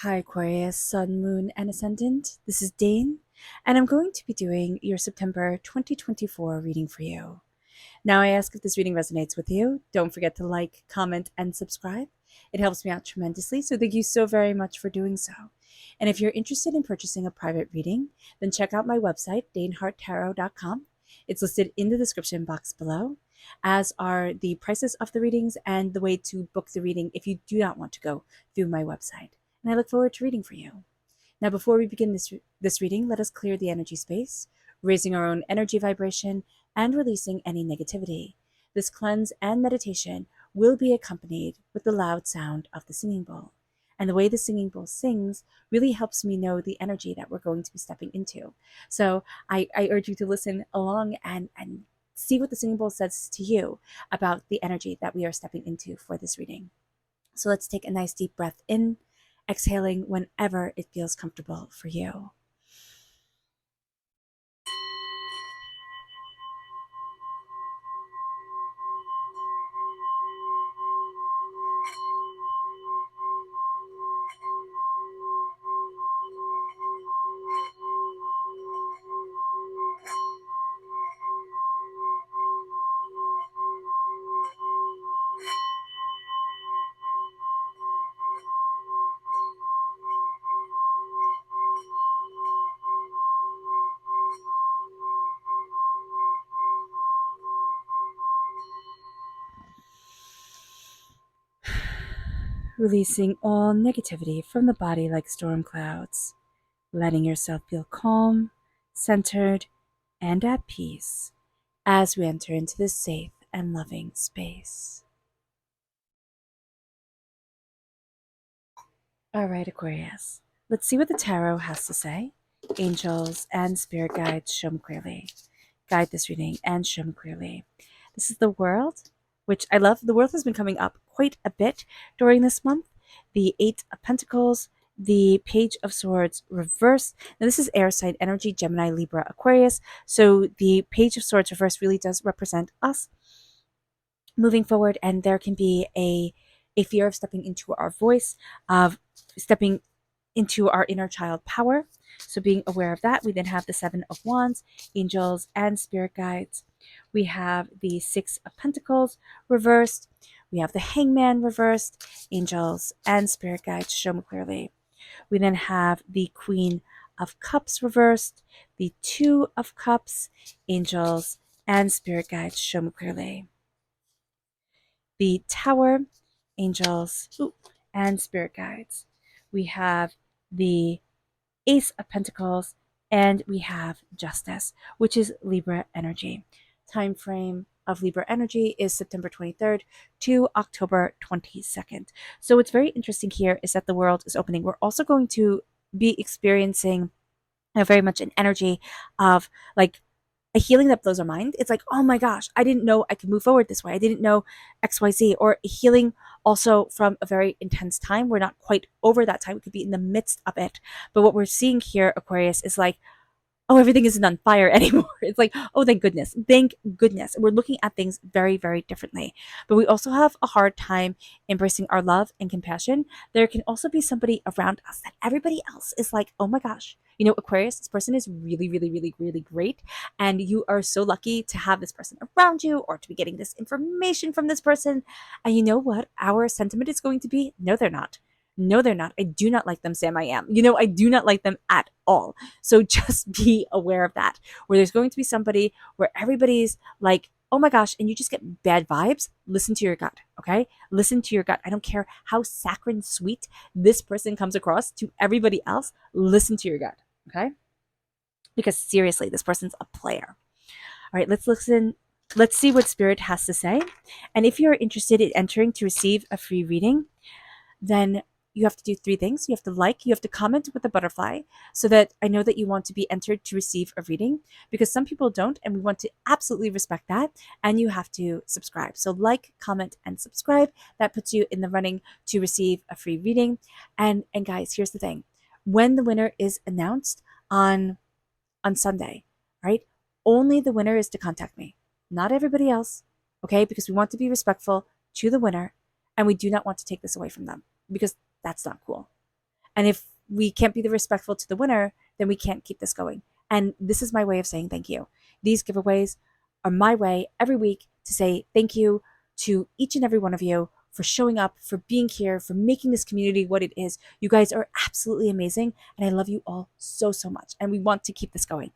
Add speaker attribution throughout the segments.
Speaker 1: Hi, Aquarius, Sun, Moon, and Ascendant. This is Dane, and I'm going to be doing your September 2024 reading for you. Now, I ask if this reading resonates with you. Don't forget to like, comment, and subscribe. It helps me out tremendously, so thank you so very much for doing so. And if you're interested in purchasing a private reading, then check out my website, daneharttarot.com. It's listed in the description box below, as are the prices of the readings and the way to book the reading if you do not want to go through my website. And I look forward to reading for you. Now, before we begin this reading, let us clear the energy space, raising our own energy vibration and releasing any negativity. This cleanse and meditation will be accompanied with the loud sound of the singing bowl. And the way the singing bowl sings really helps me know the energy that we're going to be stepping into. So I urge you to listen along and see what the singing bowl says to you about the energy that we are stepping into for this reading. So let's take a nice deep breath in, exhaling whenever it feels comfortable for you. Releasing all negativity from the body like storm clouds, letting yourself feel calm, centered, and at peace as we enter into this safe and loving space. All right, Aquarius, let's see what the tarot has to say. Angels and spirit guides, show me clearly. Guide this reading and show me clearly. This is the World, which I love. The World has been coming up quite a bit during this month. The Eight of Pentacles, the Page of Swords reversed. Now, this is air sign energy, Gemini, Libra, Aquarius. So the Page of Swords reversed really does represent us moving forward, and there can be a fear of stepping into our voice, of stepping into our inner child power. So being aware of that. We then have the Seven of Wands, angels and spirit guides. We have the Six of Pentacles reversed. We have the Hangman reversed, angels and spirit guides, show me clearly. We then have the Queen of Cups reversed, the Two of Cups, angels and spirit guides, show me clearly. The Tower, angels and spirit guides. We have the Ace of Pentacles, and we have Justice, which is Libra energy. Time frame of Libra energy is September 23rd to October 22nd. So what's very interesting here is that the world is opening. We're also going to be experiencing very much an energy of like a healing that blows our mind. It's like, oh my gosh, I didn't know I could move forward this way. I didn't know XYZ. Or a healing also from a very intense time. We're not quite over that time. We could be in the midst of it. But what we're seeing here, Aquarius, is like, oh, everything isn't on fire anymore. It's like, oh, thank goodness. Thank goodness. We're looking at things very, very differently. But we also have a hard time embracing our love and compassion. There can also be somebody around us that everybody else is like, oh my gosh, you know, Aquarius, this person is really, really, really, really great. And you are so lucky to have this person around you or to be getting this information from this person. And you know what? Our sentiment is going to be, no, they're not. No, they're not. I do not like them, Sam. I am. You know, I do not like them at all. So just be aware of that. Where there's going to be somebody where everybody's like, oh my gosh, and you just get bad vibes, listen to your gut, okay? Listen to your gut. I don't care how saccharine sweet this person comes across to everybody else. Listen to your gut, okay? Because seriously, this person's a player. All right, let's listen. Let's see what Spirit has to say. And if you're interested in entering to receive a free reading, then you have to do three things. You have to like, you have to comment with a butterfly so that I know that you want to be entered to receive a reading, because some people don't, and we want to absolutely respect that. And you have to subscribe. So like, comment, and subscribe. That puts you in the running to receive a free reading. And guys, here's the thing. When the winner is announced on Sunday, right? Only the winner is to contact me, not everybody else, okay? Because we want to be respectful to the winner, and we do not want to take this away from them, because that's not cool. And if we can't be the respectful to the winner, then we can't keep this going. And this is my way of saying thank you. These giveaways are my way every week to say thank you to each and every one of you for showing up, for being here, for making this community what it is. You guys are absolutely amazing, and I love you all so, so much. And we want to keep this going.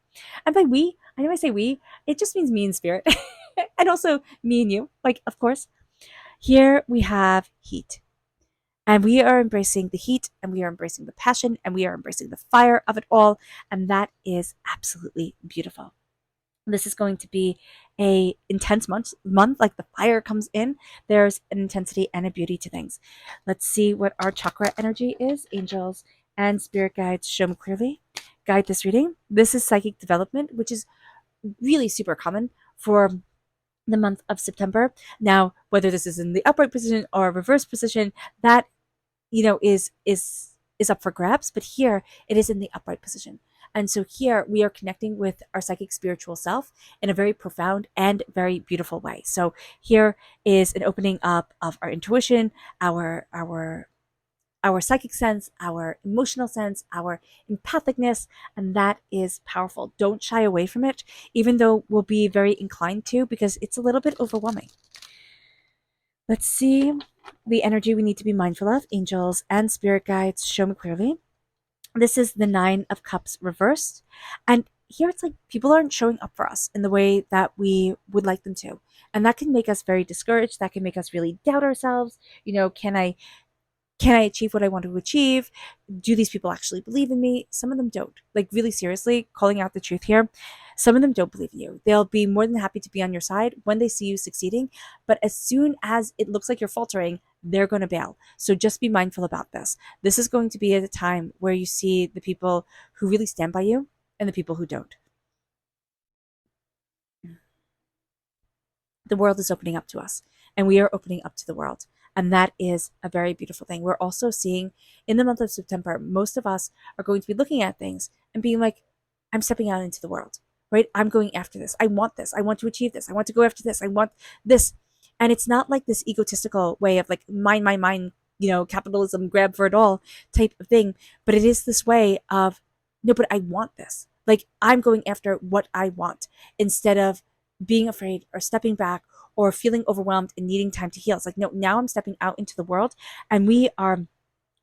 Speaker 1: And by we, I know I say we, it just means me and spirit, and also me and you. Like, of course, here we have heat. And we are embracing the heat, and we are embracing the passion, and we are embracing the fire of it all. And that is absolutely beautiful. This is going to be a intense month. Like the fire comes in, there's an intensity and a beauty to things. Let's see what our chakra energy is. Angels and spirit guides show me clearly. Guide this reading. This is psychic development, which is really super common for the month of September. Now, whether this is in the upright position or reverse position, that is up for grabs, but here it is in the upright position. And so here we are connecting with our psychic spiritual self in a very profound and very beautiful way. So here is an opening up of our intuition, our psychic sense, our emotional sense, our empathicness, and that is powerful. Don't shy away from it, even though we'll be very inclined to, because it's a little bit overwhelming. Let's see the energy we need to be mindful of. Angels and spirit guides show me clearly. This is the Nine of Cups reversed. And here it's like people aren't showing up for us in the way that we would like them to. And that can make us very discouraged. That can make us really doubt ourselves. Can I achieve what I want to achieve? Do these people actually believe in me? Some of them don't. Like, really seriously, calling out the truth here. Some of them don't believe in you. They'll be more than happy to be on your side when they see you succeeding. But as soon as it looks like you're faltering, they're going to bail. So just be mindful about this. This is going to be at a time where you see the people who really stand by you and the people who don't. The world is opening up to us, and we are opening up to the world. And that is a very beautiful thing. We're also seeing in the month of September, most of us are going to be looking at things and being like, I'm stepping out into the world, right? I'm going after this. I want this. I want to achieve this. I want to go after this. I want this. And it's not like this egotistical way of like mine, capitalism, grab for it all type of thing. But it is this way of, no, but I want this. Like, I'm going after what I want instead of being afraid or stepping back or feeling overwhelmed and needing time to heal. It's like, no, now I'm stepping out into the world, and we are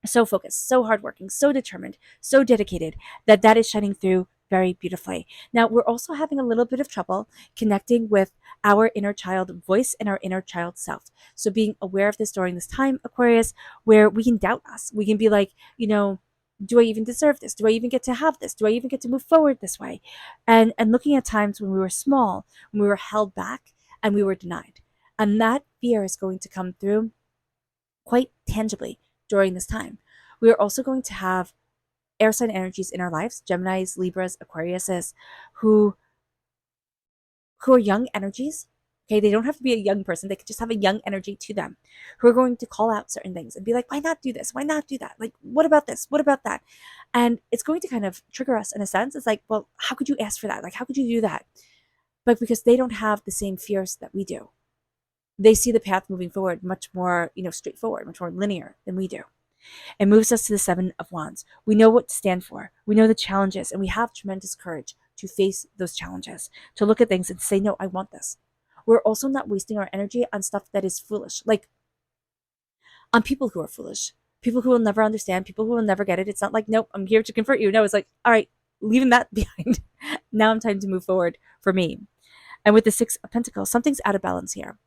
Speaker 1: so focused, so hardworking, so determined, so dedicated that is shining through very beautifully. Now, we're also having a little bit of trouble connecting with our inner child voice and our inner child self. So being aware of this during this time, Aquarius, where we can doubt us. We can be like, do I even deserve this? Do I even get to have this? Do I even get to move forward this way? And looking at times when we were small, when we were held back and we were denied. And that fear is going to come through quite tangibly during this time. We are also going to have air sign energies in our lives, Geminis, Libras, Aquariuses, who are young energies. Okay, they don't have to be a young person. They could just have a young energy to them, who are going to call out certain things and be like, why not do this? Why not do that? Like, what about this? What about that? And it's going to kind of trigger us in a sense. It's like, well, how could you ask for that? Like, how could you do that? But because they don't have the same fears that we do. They see the path moving forward much more, straightforward, much more linear than we do. It moves us to the Seven of Wands. We know what to stand for. We know the challenges, and we have tremendous courage to face those challenges, to look at things and say, no, I want this. We're also not wasting our energy on stuff that is foolish, like on people who are foolish, people who will never understand, people who will never get it. It's not like, nope, I'm here to convert you. No, it's like, all right, leaving that behind. Now I'm time to move forward for me. And with the Six of Pentacles, something's out of balance here.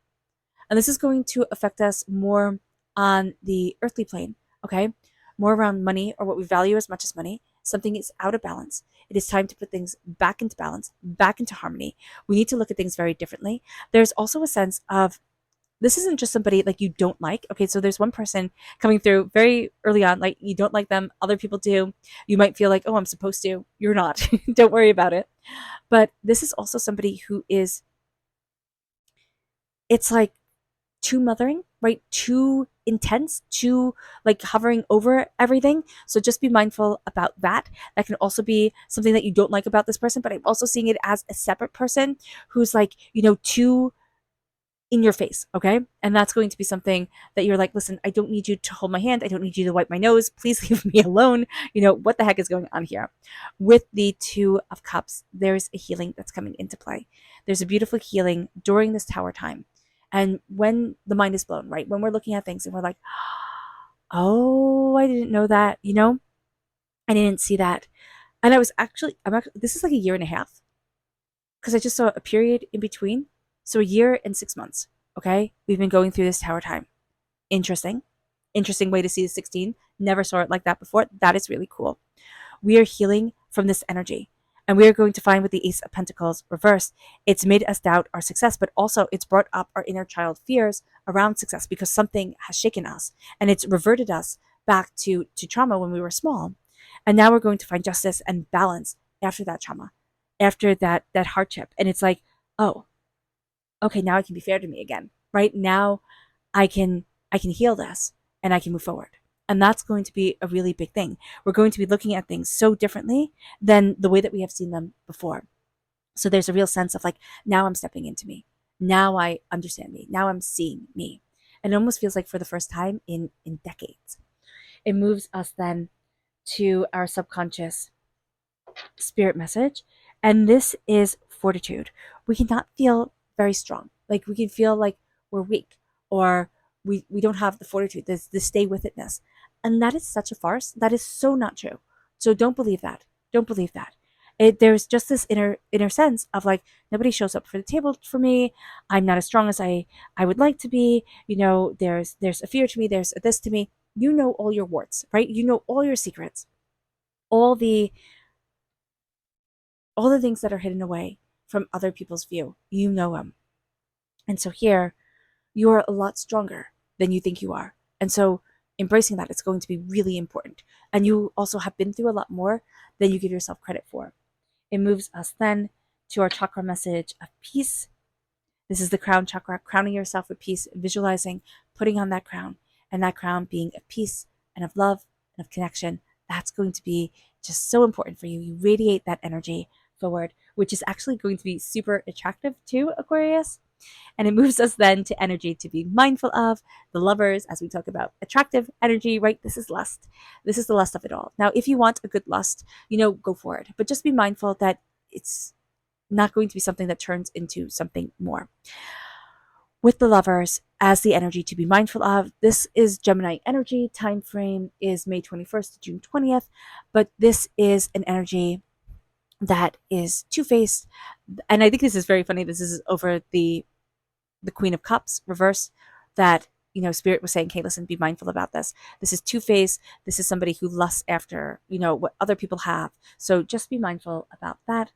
Speaker 1: And this is going to affect us more on the earthly plane, okay? More around money, or what we value as much as money. Something is out of balance. It is time to put things back into balance, back into harmony. We need to look at things very differently. There's also a sense of, this isn't just somebody like you don't like. Okay, so there's one person coming through very early on, like you don't like them, other people do. You might feel like, oh, I'm supposed to. You're not. Don't worry about it. But this is also somebody who is, it's like too mothering, right? Too intense, too like hovering over everything. So just be mindful about that. That can also be something that you don't like about this person, but I'm also seeing it as a separate person who's like, too in your face, okay? And that's going to be something that you're like, listen, I don't need you to hold my hand. I don't need you to wipe my nose. Please leave me alone. What the heck is going on here? With the Two of Cups, there's a healing that's coming into play. There's a beautiful healing during this tower time. And when the mind is blown, right? When we're looking at things and we're like, oh, I didn't know that, I didn't see that. And this is like a year and a half because I just saw a period in between. So a year and 6 months. Okay. We've been going through this tower time. Interesting. Interesting way to see the 16. Never saw it like that before. That is really cool. We are healing from this energy. And we are going to find with the Ace of Pentacles reversed, it's made us doubt our success, but also it's brought up our inner child fears around success because something has shaken us and it's reverted us back to trauma when we were small. And now we're going to find justice and balance after that trauma, after that hardship. And it's like, oh, okay, now I can be fair to me again. Right now I can heal this and I can move forward. And that's going to be a really big thing. We're going to be looking at things so differently than the way that we have seen them before. So there's a real sense of like, now I'm stepping into me. Now I understand me. Now I'm seeing me. And it almost feels like for the first time in decades. It moves us then to our subconscious spirit message. And this is fortitude. We cannot feel very strong. Like we can feel like we're weak or we don't have the fortitude, this stay with itness. And that is such a farce. That is so not true. So don't believe that. Don't believe that. There's just this inner sense of like nobody shows up for the table for me. I'm not as strong as I would like to be. There's a fear to me. There's a this to me. You know all your warts, right? You know all your secrets, all the things that are hidden away from other people's view. You know them. And so here, you are a lot stronger than you think you are. And so embracing that is going to be really important. And you also have been through a lot more than you give yourself credit for. It moves us then to our chakra message of peace. This is the crown chakra, crowning yourself with peace, visualizing putting on that crown, and that crown being of peace and of love and of connection. That's going to be just so important for you. You radiate that energy forward, which is actually going to be super attractive to Aquarius. And it moves us then to energy to be mindful of, the lovers, as we talk about attractive energy, right? This is lust. This is the lust of it all. Now, if you want a good lust, go for it. But just be mindful that it's not going to be something that turns into something more. With the lovers as the energy to be mindful of, this is Gemini energy. Time frame is May 21st to June 20th. But this is an energy that is two-faced. And I think this is very funny. This is over the Queen of Cups reverse, that Spirit was saying, hey, listen, be mindful about this. This is two-faced. This is somebody who lusts after what other people have, so just be mindful about that.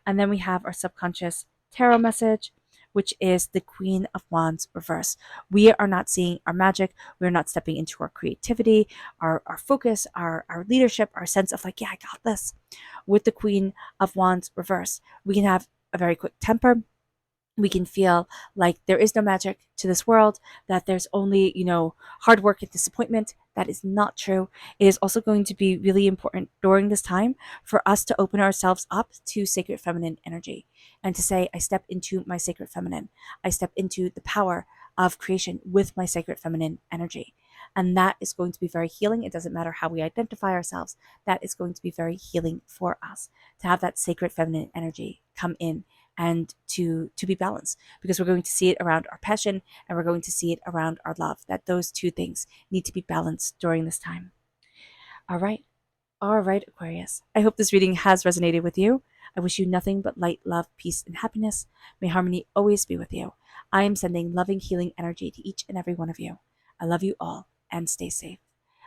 Speaker 1: And then we have our subconscious tarot message, which is the Queen of Wands reverse. We are not seeing our magic. We're not stepping into our creativity, our focus, our leadership, our sense of like, yeah, I got this. With the Queen of Wands reverse, we can have a very quick temper. We can feel like there is no magic to this world, that there's only, hard work and disappointment. That is not true. It is also going to be really important during this time for us to open ourselves up to sacred feminine energy and to say, I step into my sacred feminine. I step into the power of creation with my sacred feminine energy. And that is going to be very healing. It doesn't matter how we identify ourselves. That is going to be very healing for us to have that sacred feminine energy come in and to be balanced, because we're going to see it around our passion and we're going to see it around our love, that those two things need to be balanced during this time. All right, Aquarius, I hope this reading has resonated with you. I wish you nothing but light, love, peace, and happiness. May harmony always be with you. I am sending loving, healing energy to each and every one of you. I love you all, and stay safe.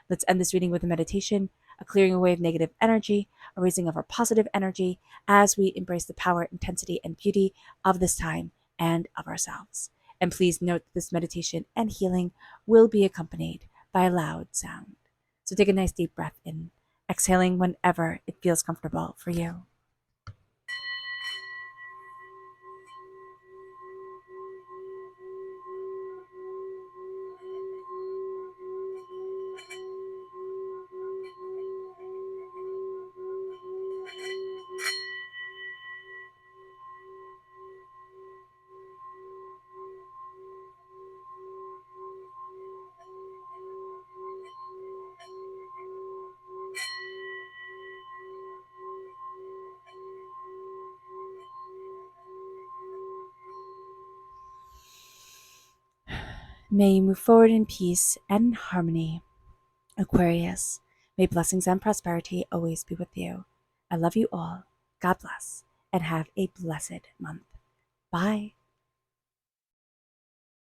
Speaker 1: Let's end this reading with a meditation, a clearing away of negative energy, a raising of our positive energy as we embrace the power, intensity, and beauty of this time and of ourselves. And please note that this meditation and healing will be accompanied by a loud sound. So take a nice deep breath in, exhaling whenever it feels comfortable for you. May you move forward in peace and in harmony. Aquarius, may blessings and prosperity always be with you. I love you all. God bless, and have a blessed month. Bye.